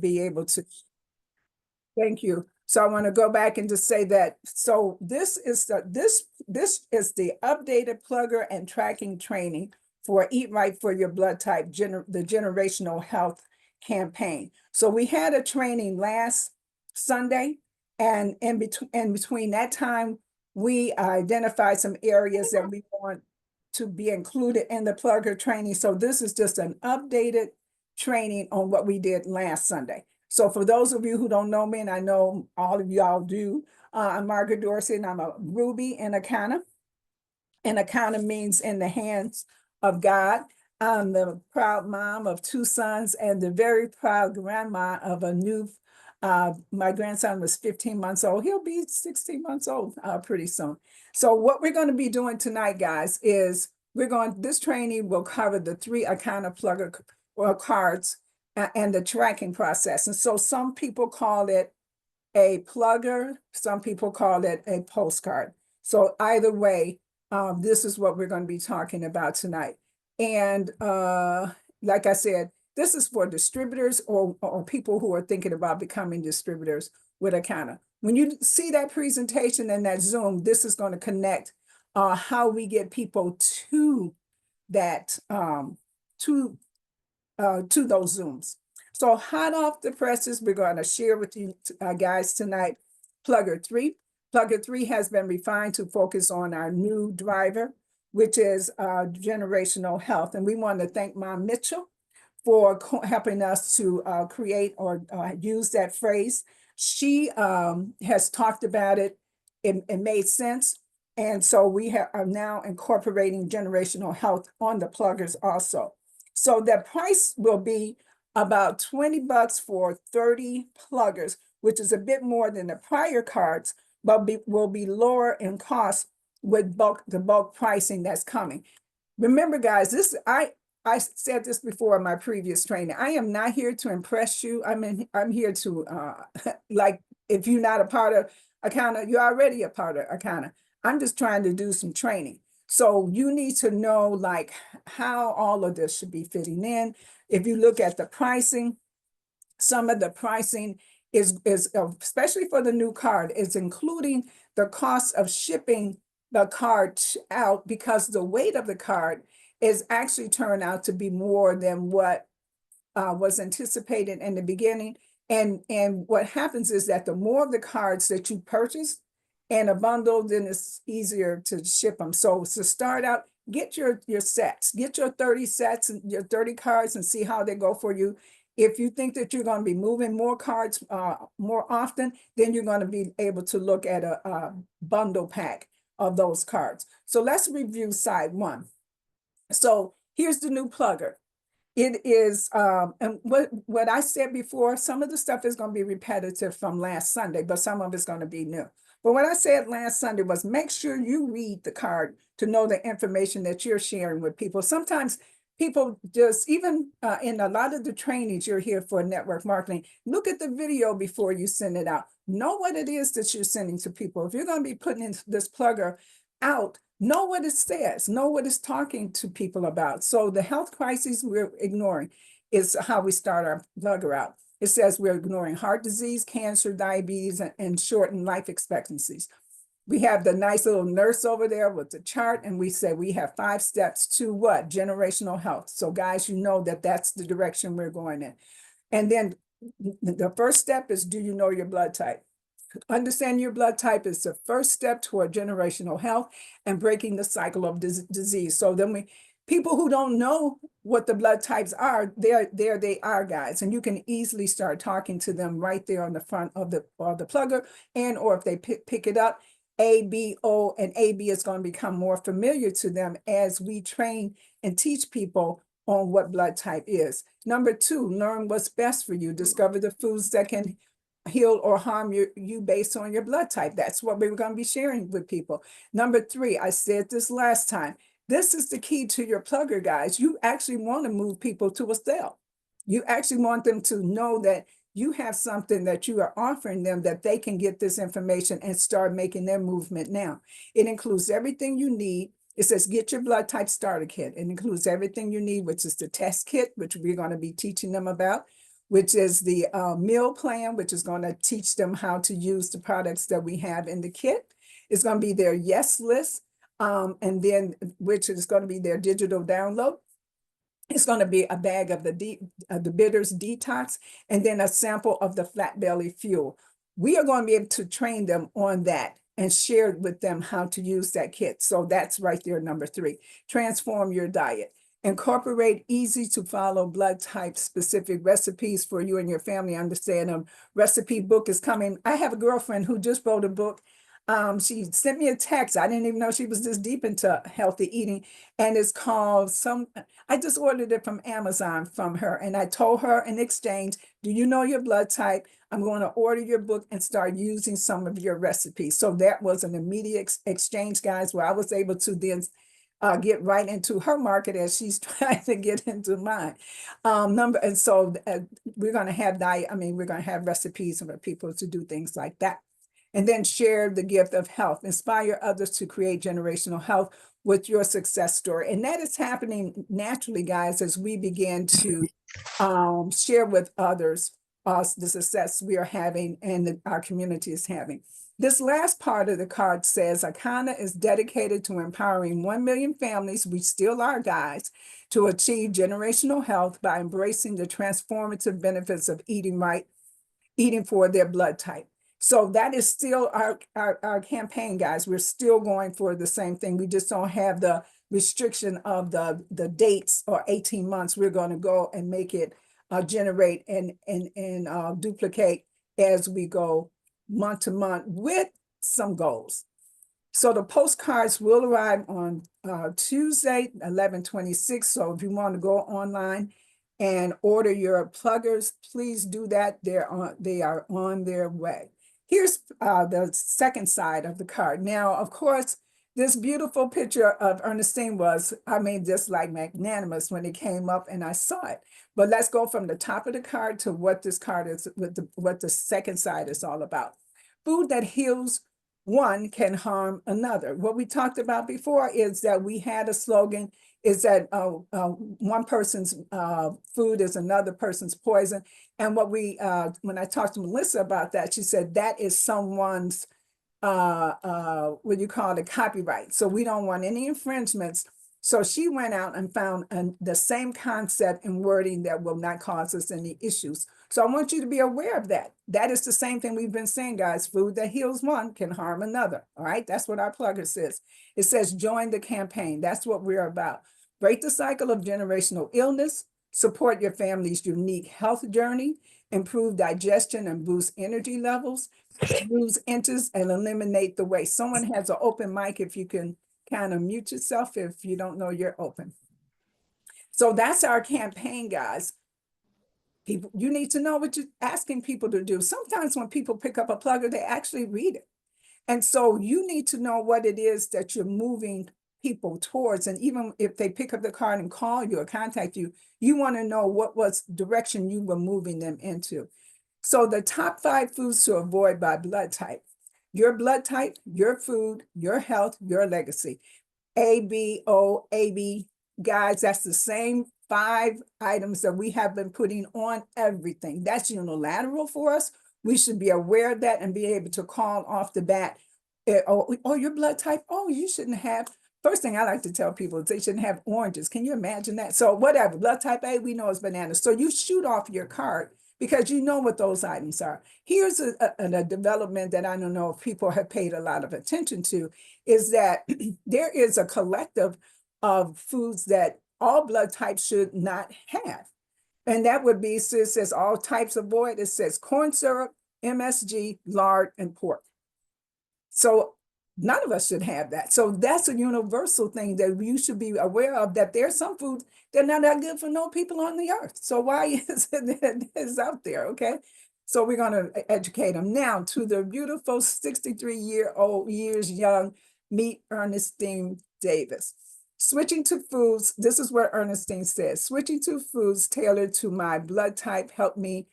be able to. Thank you. So I want to go back and just say that. So this is the updated plugger and tracking training for Eat Right for Your Blood Type, the generational health campaign. So we had a training last Sunday, and in between that time, we identified some areas that we want to be included in the plugger training. So this is just an updated training on what we did last Sunday. So for those of you who don't know me, and I know all of y'all do, I'm Margaret Dorsey, and I'm a Ruby in Akana. And Akana means in the hands of God. I'm the proud mom of 2 sons and the very proud grandma of a new, my grandson was 15 months old. He'll be 16 months old pretty soon. So what we're going to be doing tonight, guys, is this training will cover the 3 Akana plugger cards and the tracking process. And so some people call it a plugger, some people call it a postcard. So either way, this is what we're going to be talking about tonight. And like I said, this is for distributors or people who are thinking about becoming distributors with Akana. When you see that presentation and that Zoom, this is going to connect how we get people to that, to those Zooms. So hot off the presses, we're going to share with you guys tonight, Plugger 3. Plugger 3 has been refined to focus on our new driver, which is generational health. And we want to thank Mom Mitchell for helping us to create or use that phrase. She has talked about it. It made sense. And so we are now incorporating generational health on the pluggers also. So the price will be about $20 for 30 pluggers, which is a bit more than the prior cards, but will be lower in cost with the bulk pricing that's coming. Remember, guys, I said this before in my previous training. I am not here to impress you. I'm here to like, if you're not a part of Akana, you're already a part of Akana. I'm just trying to do some training. So you need to know like how all of this should be fitting in. If you look at the pricing, some of the pricing is especially for the new card, is including the cost of shipping the card out, because the weight of the card is actually turned out to be more than what was anticipated in the beginning. And what happens is that the more of the cards that you purchase in a bundle, then it's easier to ship them. So to start out, get your sets, get your 30 sets and your 30 cards and see how they go for you. If you think that you're going to be moving more cards more often, then you're going to be able to look at a bundle pack of those cards. So let's review side 1. So here's the new plugger. It is, and what I said before, some of the stuff is going to be repetitive from last Sunday, but some of it's going to be new. But what I said last Sunday was make sure you read the card to know the information that you're sharing with people. Sometimes people just, even in a lot of the trainings you're here for network marketing, look at the video before you send it out. Know what it is that you're sending to people. If you're going to be putting in this plugger out, know what it says, know what it's talking to people about. So the health crises we're ignoring is how we start our plugger out. It says we're ignoring heart disease, cancer, diabetes, and shortened life expectancies. We have the nice little nurse over there with the chart, and we say we have 5 steps to what? Generational health. So guys, you know that that's the direction we're going in. And then the first step is, do you know your blood type? Understand your blood type is the first step toward generational health and breaking the cycle of disease. So then people who don't know what the blood types are, there they are, guys. And you can easily start talking to them right there on the front of the plugger, and or if they pick it up, A, B, O, and AB is going to become more familiar to them as we train and teach people on what blood type is. Number 2, learn what's best for you. Discover the foods that can heal or harm you based on your blood type. That's what we're going to be sharing with people. Number 3, I said this last time, this is the key to your plugger, guys. You actually want to move people to a sale. You actually want them to know that you have something that you are offering them, that they can get this information and start making their movement now. It includes everything you need. It says, get your blood type starter kit. It includes everything you need, which is the test kit, which we're going to be teaching them about. which is the meal plan, which is going to teach them how to use the products that we have in the kit. It's going to be their yes list, and then which is going to be their digital download. It's going to be a bag of the bitters detox, and then a sample of the flat belly fuel. We are going to be able to train them on that and share with them how to use that kit. So that's right there, number 3. Transform your diet. Incorporate easy to follow blood type specific recipes for you and your family. Understand a recipe book is coming. I have a girlfriend who just wrote a book. She sent me a text. I didn't even know she was this deep into healthy eating. And it's called I just ordered it from Amazon from her. And I told her in exchange, do you know your blood type? I'm going to order your book and start using some of your recipes. So that was an immediate exchange, guys, where I was able to then get right into her market as she's trying to get into mine. And so we're going to have we're going to have recipes for people to do things like that. And then share the gift of health. Inspire others to create generational health with your success story. And that is happening naturally, guys, as we begin to share with others the success we are having and our community is having. This last part of the card says, Akana is dedicated to empowering 1 million families, we still are, guys, to achieve generational health by embracing the transformative benefits of eating right, eating for their blood type. So that is still our campaign, guys. We're still going for the same thing. We just don't have the restriction of the dates or 18 months. We're going to go and make it generate and duplicate as we go month to month with some goals. So the postcards will arrive on Tuesday, 11/26. So if you want to go online and order your pluggers, please do that. They are on their way. Here's the second side of the card. Now, of course, this beautiful picture of Ernestine was, just like magnanimous when it came up and I saw it. But let's go from the top of the card to what this card is, what the second side is all about. Food that heals one can harm another. What we talked about before is that we had a slogan, is that one person's food is another person's poison. And what when I talked to Melissa about that, she said that is someone's, what you call it, copyright. So we don't want any infringements. So she went out and found the same concept and wording that will not cause us any issues. So I want you to be aware of that. That is the same thing we've been saying, guys. Food that heals one can harm another. All right, that's what our plugger says. It says join the campaign. That's what we're about. Break the cycle of generational illness, support your family's unique health journey, improve digestion and boost energy levels, lose inches and eliminate the waste. Someone has an open mic. If you can kind of mute yourself if you don't know you're open. So that's our campaign, guys. People, you need to know what you're asking people to do. Sometimes when people pick up a plugger, they actually read it. And so you need to know what it is that you're moving people towards. And even if they pick up the card and call you or contact you, you want to know what was direction you were moving them into. So the top 5 foods to avoid by blood type. Your blood type, your food, your health, your legacy. A, B, O, A, B. Guys, that's the same 5 items that we have been putting on everything. That's unilateral for us. We should be aware of that and be able to call off the bat. Oh, your blood type? Oh, you shouldn't have. First thing I like to tell people is they shouldn't have oranges. Can you imagine that? So whatever, blood type A, we know is bananas. So you shoot off your card because you know what those items are. Here's a development that I don't know if people have paid a lot of attention to, is that there is a collective of foods that all blood types should not have. And that would be, so it says all types avoid, it says corn syrup, MSG, lard, and pork. So none of us should have that. So that's a universal thing that you should be aware of, that there's some foods that are not that good for no people on the earth. So why is it that it's out there, okay? So we're going to educate them. Now to the beautiful 63-year-old, years young, meet Ernestine Davis. Switching to foods, this is what Ernestine says, switching to foods tailored to my blood type helped me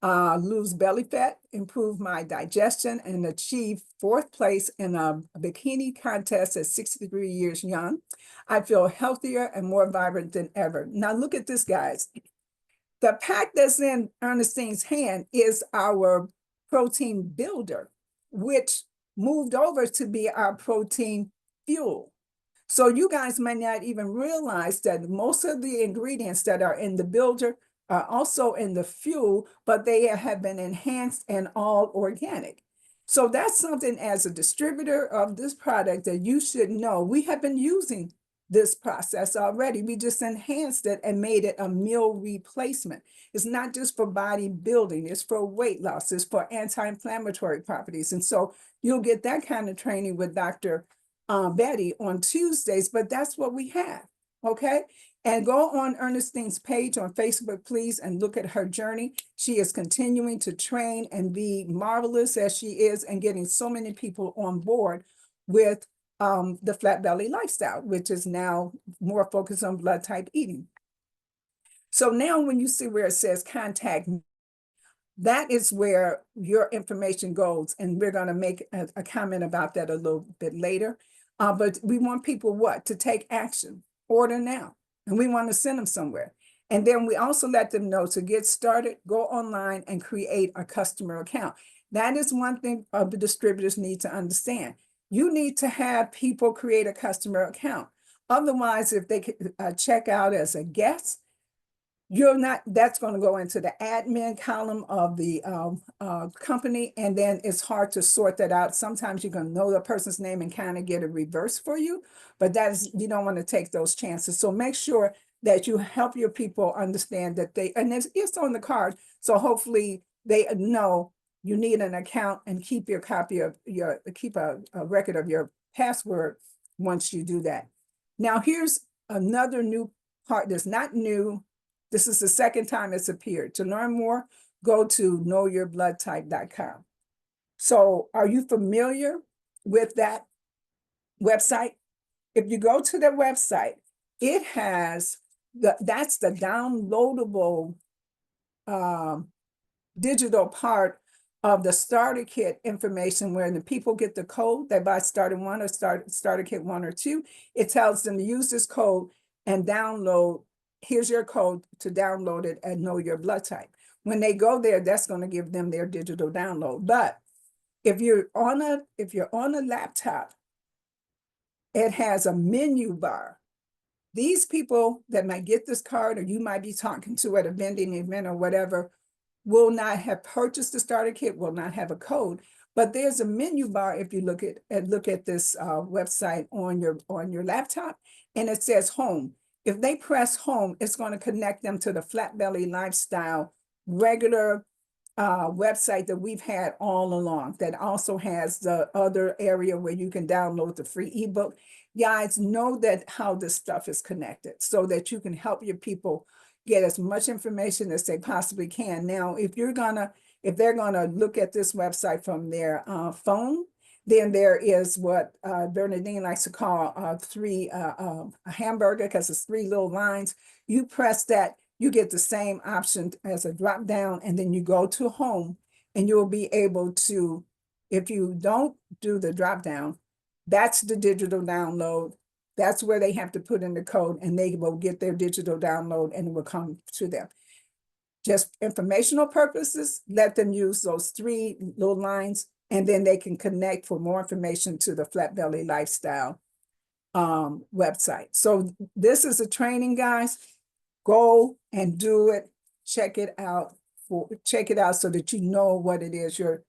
lose belly fat, improve my digestion, and achieve 4th place in a bikini contest at 63 years young. I feel healthier and more vibrant than ever. Now look at this, guys. The pack that's in Ernestine's hand is our protein builder, which moved over to be our protein fuel. So you guys might not even realize that most of the ingredients that are in the builder are also in the fuel, but they have been enhanced and all organic. So that's something as a distributor of this product that you should know. We have been using this process already. We just enhanced it and made it a meal replacement. It's not just for bodybuilding, it's for weight loss, it's for anti-inflammatory properties. And so you'll get that kind of training with Dr. Betty on Tuesdays, but that's what we have, okay? And go on Ernestine's page on Facebook, please, and look at her journey. She is continuing to train and be marvelous as she is and getting so many people on board with the flat belly lifestyle, which is now more focused on blood type eating. So now when you see where it says contact me, that is where your information goes. And we're going to make a comment about that a little bit later. But we want people what? To take action, order now. And we want to send them somewhere. And then we also let them know to get started, go online and create a customer account. That is one thing the distributors need to understand. You need to have people create a customer account. Otherwise, if they check out as a guest, you're not, that's going to go into the admin column of the company, and then it's hard to sort that out. Sometimes you're going to know the person's name and kind of get a reverse for you, but that's, you don't want to take those chances. So make sure that you help your people understand that they, and it's on the card, so hopefully they know you need an account and keep your copy of your, keep a record of your password once you do that. Now here's another new part that's not new. This is the second time it's appeared. To learn more, go to knowyourbloodtype.com. So are you familiar with that website? If you go to the website, it has, that's the downloadable digital part of the starter kit information, where the people get the code, they buy starter 1 or starter kit 1 or 2. It tells them to use this code and download. Here's your code to download it and know your blood type. When they go there, that's going to give them their digital download. But if you're on a laptop, it has a menu bar. These people that might get this card, or you might be talking to at a vending event or whatever, will not have purchased the starter kit, will not have a code. But there's a menu bar if you look at this website on your laptop, and it says home. If they press home, it's going to connect them to the Flat Belly Lifestyle regular website that we've had all along, that also has the other area where you can download the free ebook. Guys, know that how this stuff is connected so that you can help your people get as much information as they possibly can. Now, if they're gonna look at this website from their phone, then there is what Bernadine likes to call a hamburger, because it's 3 little lines. You press that, you get the same option as a drop down, and then you go to home, and you'll be able to, if you don't do the drop down, that's the digital download. That's where they have to put in the code, and they will get their digital download and it will come to them. Just informational purposes, let them use those 3 little lines, and then they can connect for more information to the Flat Belly Lifestyle website. So this is a training, guys. Go and do it. Check it out so that you know what it is you're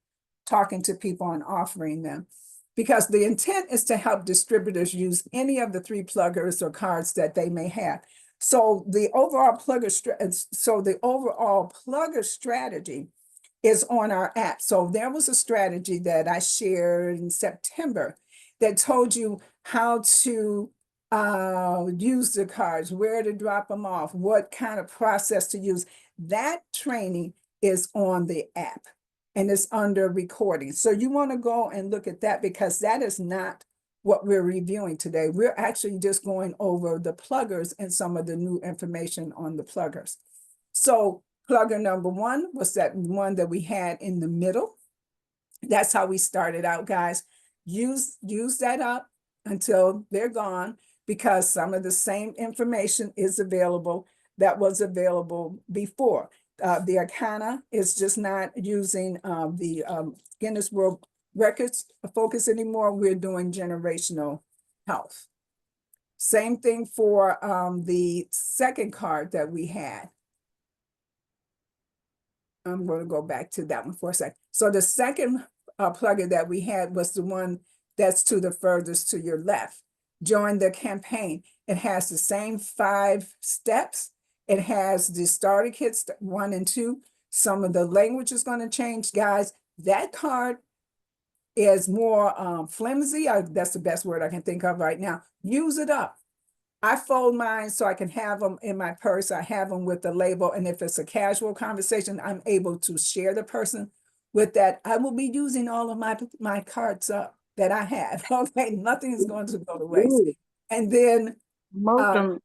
talking to people and offering them. Because the intent is to help distributors use any of the 3 pluggers or cards that they may have. So the overall plugger strategy is on our app. So there was a strategy that I shared in September that told you how to use the cards, where to drop them off, what kind of process to use. That training is on the app, and it's under recording. So you want to go and look at that, because that is not what we're reviewing today. We're actually just going over the pluggers and some of the new information on the pluggers. So plugger number 1 was that one that we had in the middle. That's how we started out, guys. Use that up until they're gone, because some of the same information is available that was available before. The Akana is just not using the Guinness World Records focus anymore. We're doing generational health. Same thing for the second card that we had. I'm going to go back to that one for a second. So the second plugger that we had was the one that's to the furthest to your left. Join the campaign. It has the same 5 steps. It has the starter kits 1 and 2. Some of the language is going to change, guys. That card is more flimsy. That's the best word I can think of right now. Use it up. I fold mine so I can have them in my purse. I have them with the label. And if it's a casual conversation, I'm able to share the person with that. I will be using all of my cards up that I have. Okay, nothing is going to go to waste. Ooh, And then welcome.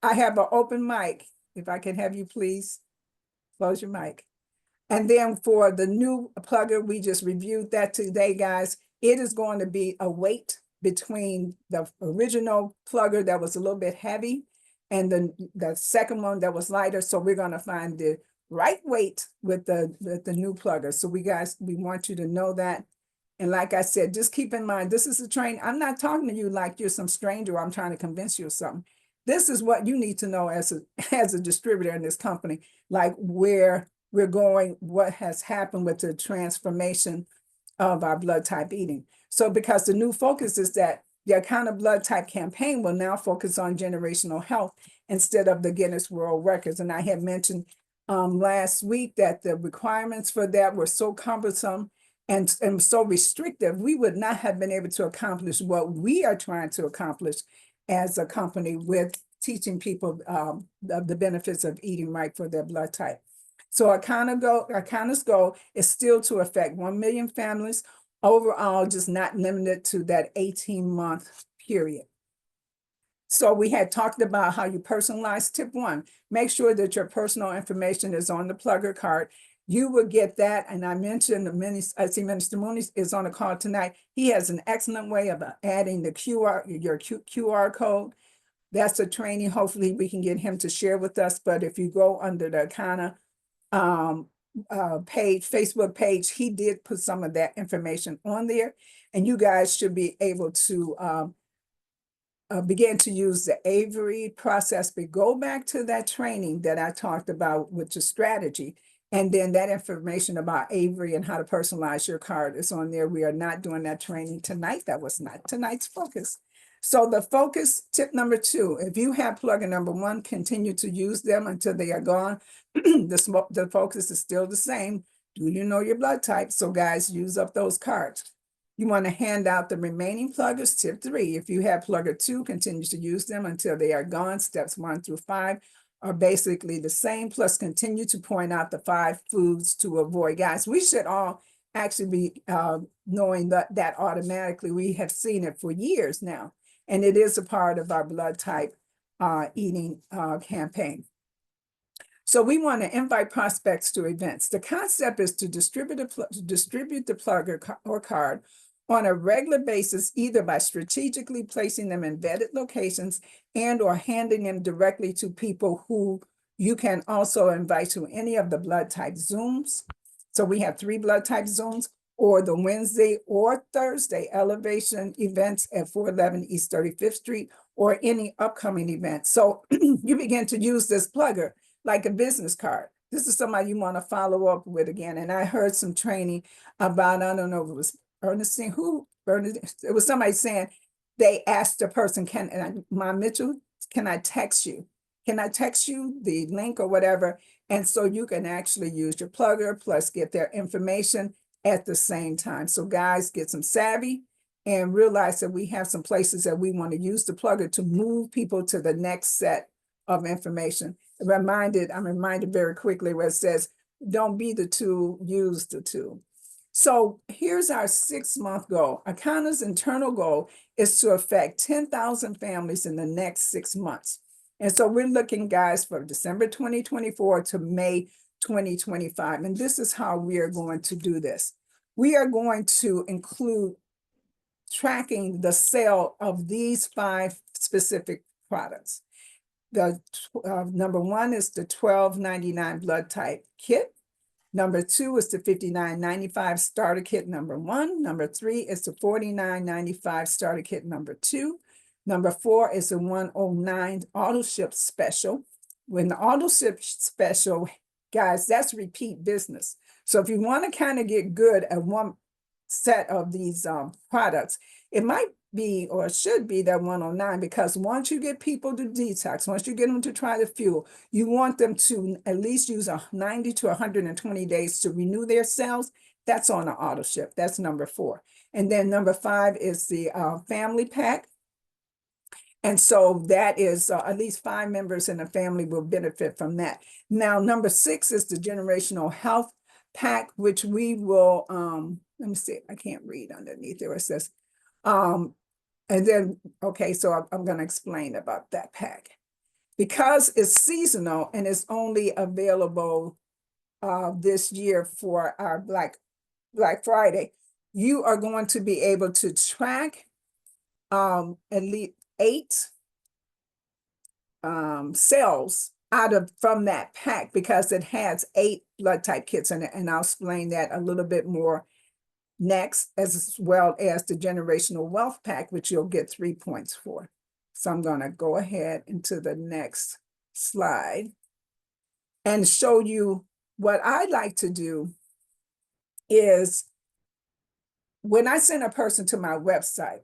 I have an open mic. If I can have you please close your mic. And then for the new plugger, we just reviewed that today, guys. It is going to be a weight between the original plugger that was a little bit heavy and the second one that was lighter. So we're going to find the right weight with the new plugger. So we want you to know that. And like I said, just keep in mind, this is a train. I'm not talking to you like you're some stranger or I'm trying to convince you of something. This is what you need to know as a distributor in this company, like where we're going, what has happened with the transformation of our blood type eating. So because the new focus is that the Akana Blood Type campaign will now focus on generational health instead of the Guinness World Records. And I had mentioned last week that the requirements for that were so cumbersome and so restrictive, we would not have been able to accomplish what we are trying to accomplish as a company with teaching people the benefits of eating right for their blood type. So Akana's goal is still to affect 1 million families overall, just not limited to that 18-month period. So we had talked about how you personalize. Tip 1, make sure that your personal information is on the plugger card. You will get that. And I mentioned I see Minister Mooney is on the call tonight. He has an excellent way of adding the your QR code. That's a training. Hopefully we can get him to share with us. But if you go under the Akana Facebook page, he did put some of that information on there, and you guys should be able to begin to use the Avery process. But go back to that training that I talked about with the strategy, and then that information about Avery and how to personalize your card is on there. We are not doing that training tonight. That was not tonight's focus. So the focus tip number 2, if you have plugger number 1, continue to use them until they are gone. The focus is still the same. Do you know your blood type? So guys, use up those cards. You want to hand out the remaining pluggers. Tip 3, if you have plugger 2, continue to use them until they are gone. Steps 1 through 5 are basically the same, plus continue to point out the 5 foods to avoid. Guys, we should all actually be knowing that automatically. We have seen it for years now. And it is a part of our blood type eating campaign. So we want to invite prospects to events. The concept is to distribute the plugger or card on a regular basis, either by strategically placing them in vetted locations and or handing them directly to people who you can also invite to any of the blood type Zooms. So we have 3 blood type Zooms, or the Wednesday or Thursday elevation events at 411 East 35th Street, or any upcoming event. So you begin to use this plugger like a business card. This is somebody you want to follow up with again. And I heard some training about, I don't know if it was Ernestine, it was somebody saying they asked the person, Mom Mitchell, can I text you? Can I text you the link or whatever? And so you can actually use your plugger plus get their information at the same time. So guys, get some savvy and realize that we have some places that we want to use the plugger to move people to the next set of information. I'm reminded very quickly where it says, don't be the tool, use the tool. So here's our 6-month goal. Akana's internal goal is to affect 10,000 families in the next 6 months. And so we're looking, guys, for December 2024 to May 2025. And this is how we are going to do this. We are going to include tracking the sale of these 5 specific products. The number one is the $12.99 blood type kit. Number two is the $59.95 starter kit number one. Number three is the $49.95 starter kit number two. Number four is the 109 auto ship special. When the auto ship special, guys, that's repeat business. So if you want to kind of get good at one set of these products, it might be or should be that 109, because once you get people to detox, once you get them to try the fuel, you want them to at least use 90 to 120 days to renew their cells. That's on the auto ship. That's number four. And then number five is the family pack. And so that is at least 5 members in the family will benefit from that. Now, number six is the generational health pack, which we will, let me see, I can't read underneath there. It says, and then, okay, so I'm going to explain about that pack. Because it's seasonal and it's only available this year for our Black Friday, you are going to be able to track at least 8 cells from that pack, because it has 8 blood type kits in it. And I'll explain that a little bit more next, as well as the generational wealth pack, which you'll get 3 points for. So I'm going to go ahead into the next slide and show you what I like to do is when I send a person to my website,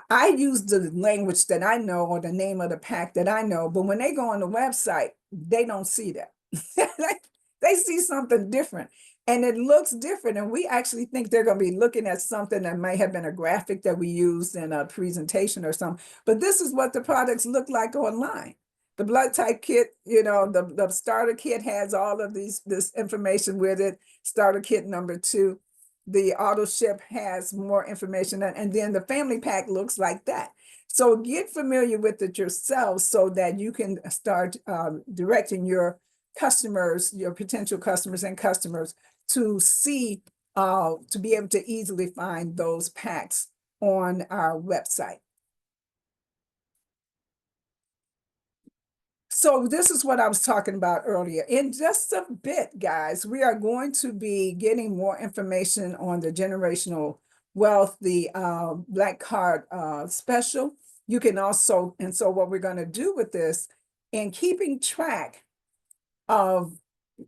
I use the language that I know or the name of the pack that I know, but when they go on the website, they don't see that. They see something different. And it looks different. And we actually think they're going to be looking at something that may have been a graphic that we used in a presentation or something. But this is what the products look like online. The blood type kit, the starter kit has all of this information with it. Starter kit number 2. The auto ship has more information. And then the family pack looks like that. So get familiar with it yourself so that you can start directing your customers, your potential customers and customers to see, to be able to easily find those packs on our website. So this is what I was talking about earlier. In just a bit, guys, we are going to be getting more information on the generational wealth, the Black Card special. You can also, and so what we're going to do with this, in keeping track of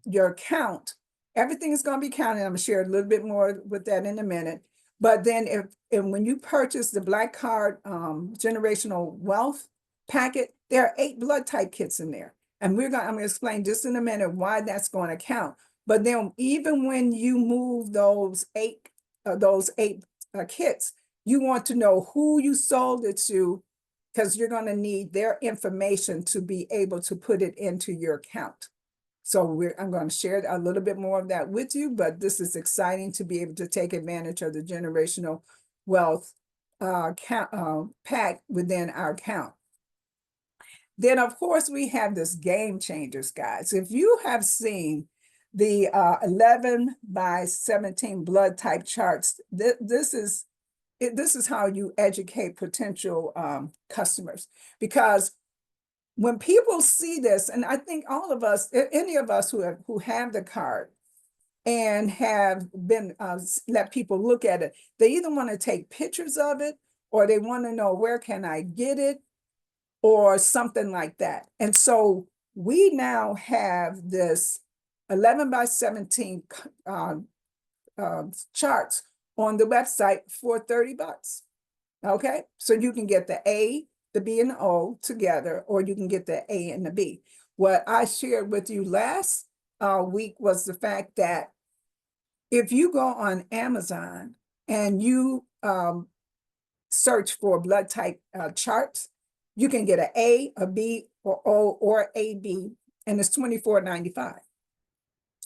your count, everything is going to be counted. I'm going to share a little bit more with that in a minute. But then when you purchase the Black Card generational wealth packet, there are 8 blood type kits in there. And I'm going to explain just in a minute why that's going to count. But then even when you move those eight kits, you want to know who you sold it to, because you're going to need their information to be able to put it into your account. So I'm going to share a little bit more of that with you, but this is exciting to be able to take advantage of the generational wealth pack within our account. Then, of course, we have this game changers, guys. If you have seen the 11 by 17 blood type charts, this is how you educate potential customers. Because when people see this, and I think all of us, any of us who have the card and have been let people look at it, they either want to take pictures of it, or they want to know, where can I get it, or something like that. And so we now have this 11 by 17 charts on the website for $30. Okay, so you can get the A, the B, and the O together, or you can get the A and the B. What I shared with you last week was the fact that if you go on Amazon and you search for blood type charts, you can get an A, a B, or O, or AB, and it's $24.95.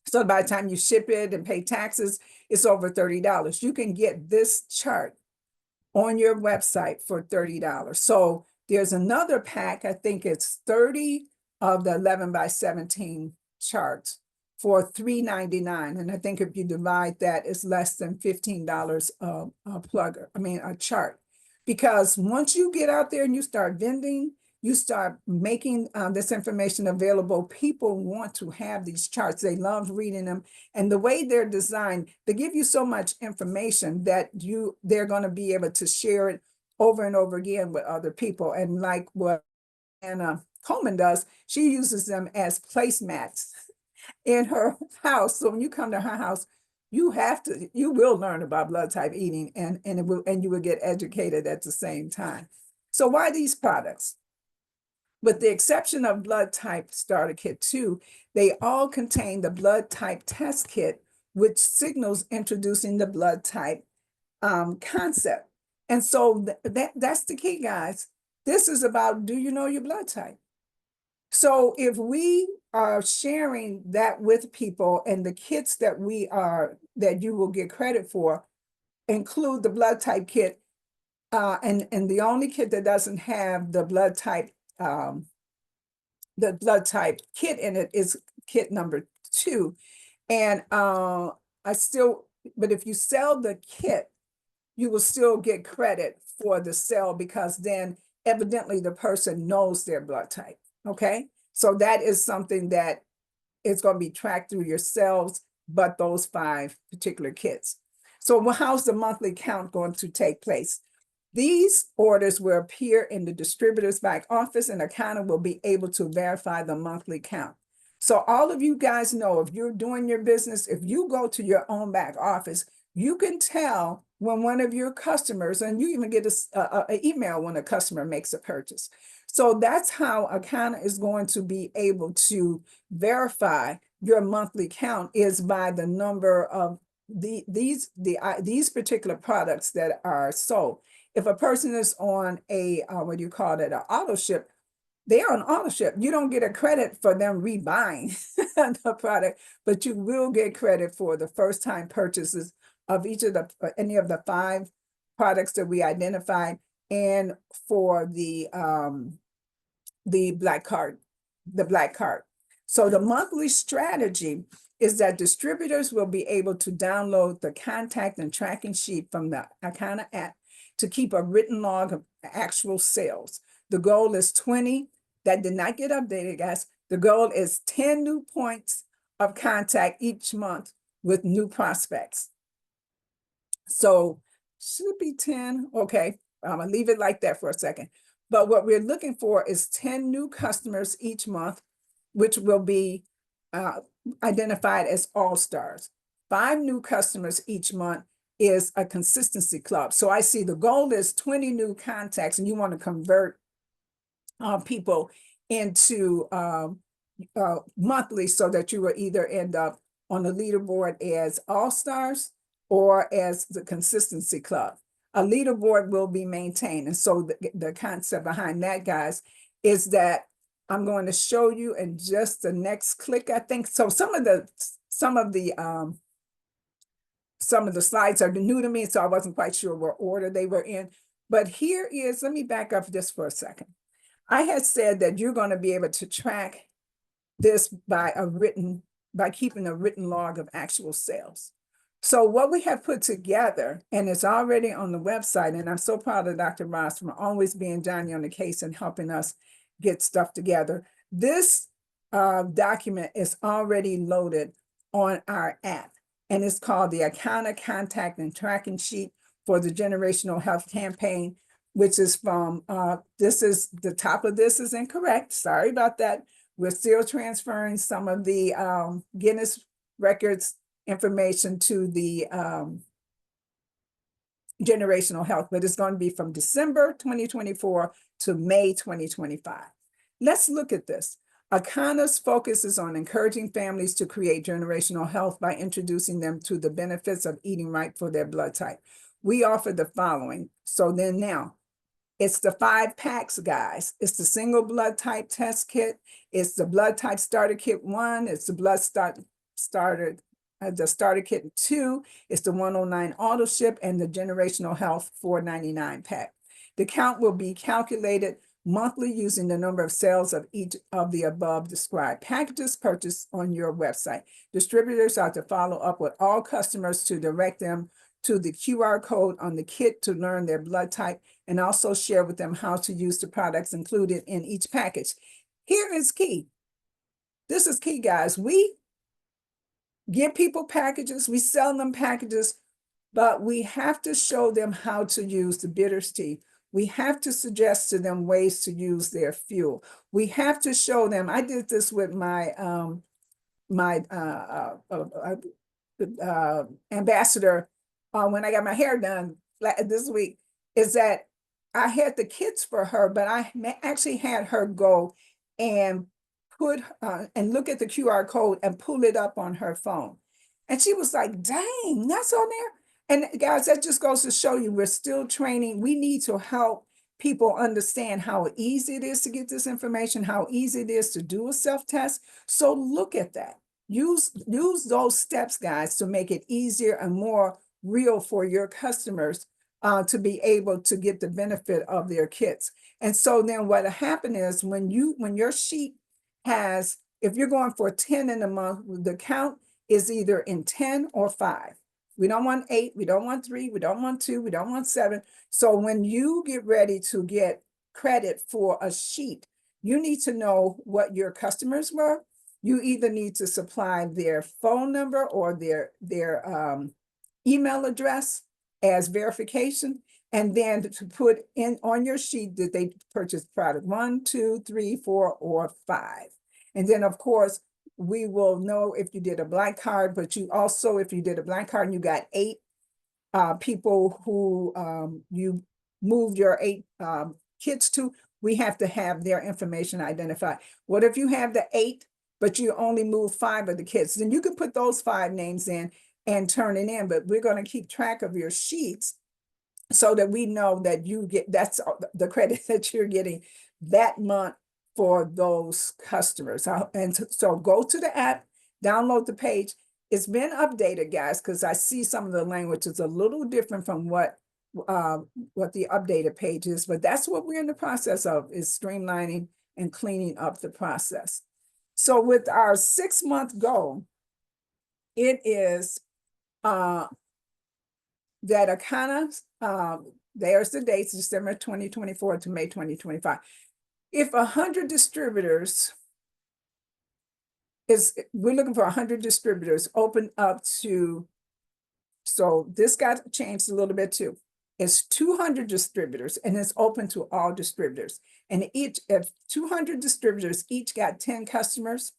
So by the time you ship it and pay taxes, it's over $30. You can get this chart on your website for $30. So there's another pack, I think it's 30 of the 11 by 17 charts for $3.99. And I think if you divide that, it's less than $15 a chart. Because once you get out there and you start vending you start making this information available, people want to have these charts. They love reading them. And the way they're designed, they give you so much information that they're going to be able to share it over and over again with other people. And like what Anna Coleman does, she uses them as placemats in her house. So when you come to her house, you will learn about blood type eating, and you will get educated at the same time. So why these products? With the exception of blood type starter kit 2, they all contain the blood type test kit, which signals introducing the blood type concept. And so that's the key, guys. This is about, do you know your blood type? So if we are sharing that with people, and the kits that you will get credit for include the blood type kit, and the only kit that doesn't have the blood type kit in it is kit number 2. And but if you sell the kit, you will still get credit for the sale, because then evidently the person knows their blood type. Okay, so that is something that is going to be tracked through your sales, but those 5 particular kits. So how's the monthly count going to take place? These orders will appear in the distributor's back office, and Akana will be able to verify the monthly count. So all of you guys know, if you're doing your business, if you go to your own back office, you can tell when one of your customers, and you even get an email when a customer makes a purchase. So that's how Akana is going to be able to verify your monthly count, is by the number of these particular products that are sold. If a person is on a an auto ship, they are on auto ship. You don't get a credit for them rebuying the product, but you will get credit for the first time purchases of any of the 5 products that we identified, and for the black card. So the monthly strategy is that distributors will be able to download the contact and tracking sheet from the Akana app to keep a written log of actual sales. The goal is 20. That did not get updated, guys. The goal is 10 new points of contact each month with new prospects. So should be 10. Okay, I'm gonna leave it like that for a second. But what we're looking for is 10 new customers each month, which will be identified as all-stars. 5 new customers each month is a consistency club. So I see the goal is 20 new contacts, and you want to convert people into monthly, so that you will either end up on the leaderboard as all-stars or as the consistency club. A leaderboard will be maintained. And so the concept behind that, guys, is that I'm going to show you in just the next click, I think. So some of the slides are new to me, so I wasn't quite sure what order they were in. But here is, let me back up just for a second. I had said that you're going to be able to track this by keeping a written log of actual sales. So what we have put together, and it's already on the website, and I'm so proud of Dr. Ross for always being Johnny on the case and helping us get stuff together. This document is already loaded on our app, and it's called the Akana Contact and Tracking Sheet for the Generational Health Campaign, which is from, the top of this is incorrect. Sorry about that. We're still transferring some of the Guinness records information to the generational health, but it's going to be from December 2024 to May 2025. Let's look at this. Akana's focus is on encouraging families to create generational health by introducing them to the benefits of eating right for their blood type. We offer the following. So then now, it's the 5 packs, guys. It's the single blood type test kit. It's the blood type starter kit 1. It's the the starter kit 2. It's the 109 auto ship, and the generational health 499 pack. The count will be calculated monthly using the number of sales of each of the above described packages purchased on your website. Distributors are to follow up with all customers to direct them to the QR code on the kit to learn their blood type, and also share with them how to use the products included in each package. Here is key. This is key, guys. We give people packages, we sell them packages, but we have to show them how to use the bitters tea. We have to suggest to them ways to use their fuel. We have to show them. I did this with my ambassador when I got my hair done this week, is that I had the kits for her, but I actually had her go and put and look at the QR code and pull it up on her phone. And she was like, dang, that's on there. And guys, that just goes to show you we're still training. We need to help people understand how easy it is to get this information, how easy it is to do a self-test. So look at that. Use those steps, guys, to make it easier and more real for your customers to be able to get the benefit of their kits. And so then what happened is when your sheet has, if you're going for 10 in a month, the count is either in 10 or 5. We don't want 8, we don't want 3, we don't want 2, we don't want 7. So when you get ready to get credit for a sheet, you need to know what your customers were. You either need to supply their phone number or their email address as verification, and then to put in on your sheet that they purchased product 1, 2, 3, 4, or 5. And then of course, we will know if you did a black card, but you also, if you did a black card and you got 8 people who you moved your 8 kits to, we have to have their information identified. What if you have the 8, but you only move 5 of the kits? Then you can put those 5 names in and turn it in, but we're going to keep track of your sheets so that we know that you get, that's the credit that you're getting that month for those customers. And so go to the app, download the page. It's been updated, guys, because I see some of the language is a little different from what the updated page is, but that's what we're in the process of, is streamlining and cleaning up the process. So with our 6-month goal, it is that Akana, there's the dates, December 2024 to May 2025. If 100 distributors we're looking for 100 distributors open up to, so this got changed a little bit too. It's 200 distributors and it's open to all distributors. And if 200 distributors each got 10 customers,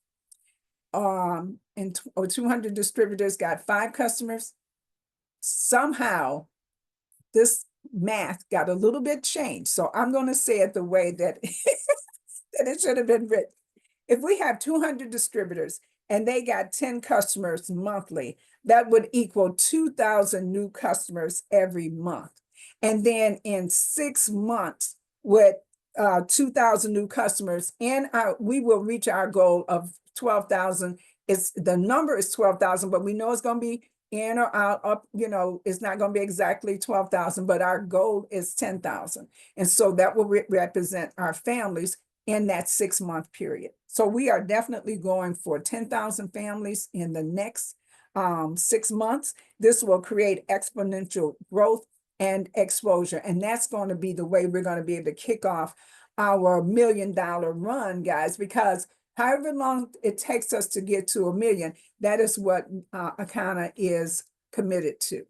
or 200 distributors got 5 customers, somehow this math got a little bit changed. So I'm going to say it the way that, that it should have been written. If we have 200 distributors and they got 10 customers monthly, that would equal 2,000 new customers every month. And then in 6 months with 2,000 new customers, we will reach our goal of 12,000. The number is 12,000, but we know it's going to be in or out, up, it's not going to be exactly 12,000, but our goal is 10,000. And so that will represent our families in that 6-month period. So we are definitely going for 10,000 families in the next 6 months. This will create exponential growth and exposure. And that's going to be the way we're going to be able to kick off our $1 million run, guys, because however long it takes us to get to $1 million, that is what Akana is committed to.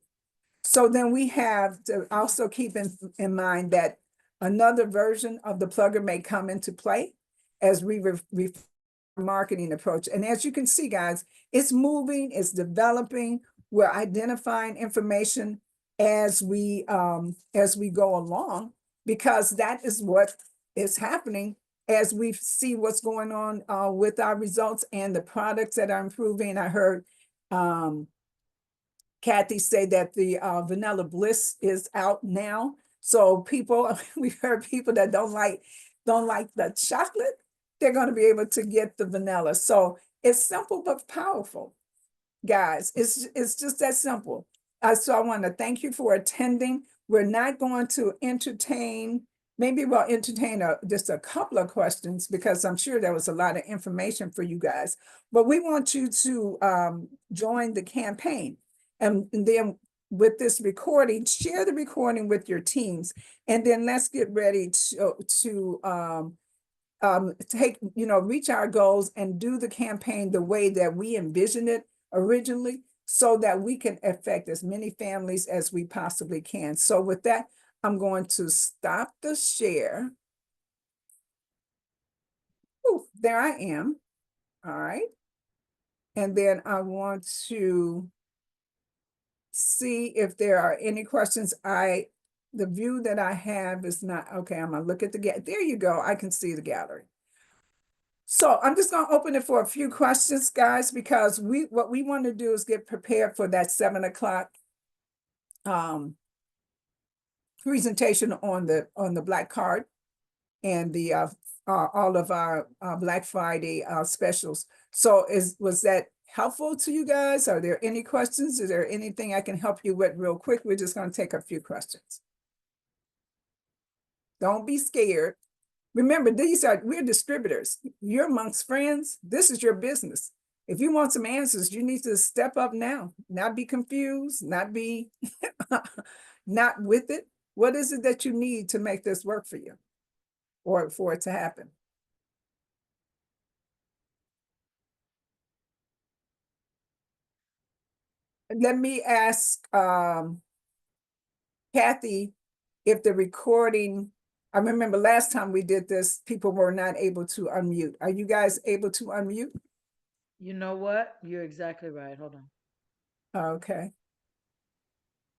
So then we have to also keep in mind that another version of the plugger may come into play as we marketing approach. And as you can see, guys, it's moving, it's developing. We're identifying information as we go along, because that is what is happening as we see what's going on with our results and the products that are improving. I heard Kathy say that the Vanilla Bliss is out now. So people, we've heard people that don't like the chocolate, they're going to be able to get the vanilla. So it's simple but powerful, guys. It's just that simple. So I want to thank you for attending. We're not going to entertain, maybe we'll entertain just a couple of questions, because I'm sure there was a lot of information for you guys. But we want you to join the campaign. And then with this recording, share the recording with your teams, and then let's get ready to take, reach our goals and do the campaign the way that we envisioned it originally, so that we can affect as many families as we possibly can. So with that, I'm going to stop the share. Ooh, there I am. All right. And then I want to see if there are any questions. The view that I have is not, okay, I'm gonna look at there you go. I can see the gallery. So I'm just gonna open it for a few questions, guys, because what we want to do is get prepared for that 7 o'clock presentation on the Black Card and the all of our Black Friday specials. So was that helpful to you guys? Are there any questions? Is there anything I can help you with real quick? We're just going to take a few questions. Don't be scared. Remember, we're distributors. You're amongst friends. This is your business. If you want some answers, you need to step up now, not be confused, not be not with it. What is it that you need to make this work for you or for it to happen? Let me ask Kathy if the recording, I remember last time we did this, people were not able to unmute. Are you guys able to unmute? You know what? You're exactly right. Hold on. Okay.